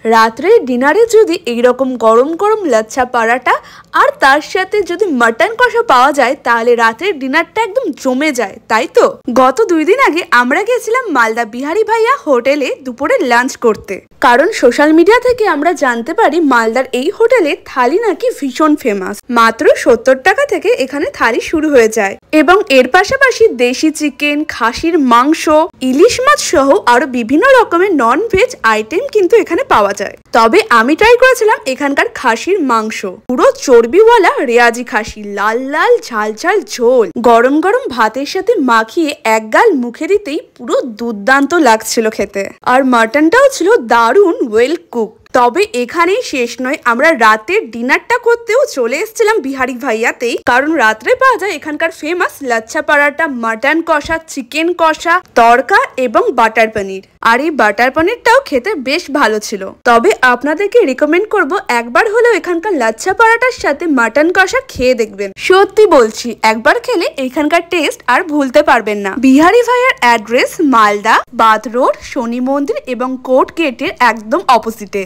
রাত্রে ডিনারে যদি এইরকম গরম গরম লাচ্ছা পরাটা আর তার সাথে যদি মাটন কষা পাওয়া যায় তাহলে রাতের ডিনারটা একদম জমে যায়, তাই তো? গত 2 দিন আগে আমরা গেছিলাম মালদা বিহারি ভাইয়া হোটেলে দুপুরে লাঞ্চ করতে, কারণ সোশ্যাল মিডিয়া থেকে আমরা জানতে পারি মালদার এই হোটেলে থালি নাকি ভীষণ ফেমাস। মাত্র 70 টাকা থেকে এখানে থালি শুরু হয়ে যায় এবং এর পাশাপাশি দেশি চিকেন, খাসির মাংস, ইলিশ মাছ সহ আরো বিভিন্ন রকমের নন ভেজ আইটেম কিন্তু এখানে পাওয়া যায়। তবে আমি ট্রাই করেছিলাম এখানকার খাসির মাংস, পুরো চর্বিওয়ালা রেয়াজি খাসি, লাল লাল ঝাল ঝাল ঝোল, গরম গরম ভাতের সাথে মাখিয়ে এক গাল মুখে দিতেই পুরো দুর্দান্ত লাগছিল খেতে। আর মাটনটাও ছিল দারুণ ওয়েল কুক। তবে এখানেই শেষ নয়, আমরা রাতের ডিনারটা করতেও চলে এসেছিলাম বিহারি ভাইয়াতেই, কারণ রাত্রে পাওয়া যায় এখানকার ফেমাস লাচ্ছা পরাটা, মাটন কষা, চিকেন কষা, তড়কা এবং বাটার পনির। আর এই বাটার পনিরটাও খেতে বেশ ভালো ছিল। তবে আপনাদেরকে রিকমেন্ড করব একবার হলেও এখানকার লাচ্ছা পরাটার সাথে মাটন কষা খেয়ে দেখবেন। সত্যি বলছি, একবার খেলে এখানকার টেস্ট আর ভুলতে পারবেন না। বিহারি ভাইয়ার অ্যাড্রেস মালদা বাদ রোড, শনি মন্দির এবং কোর্ট গেটের একদম অপোজিটে।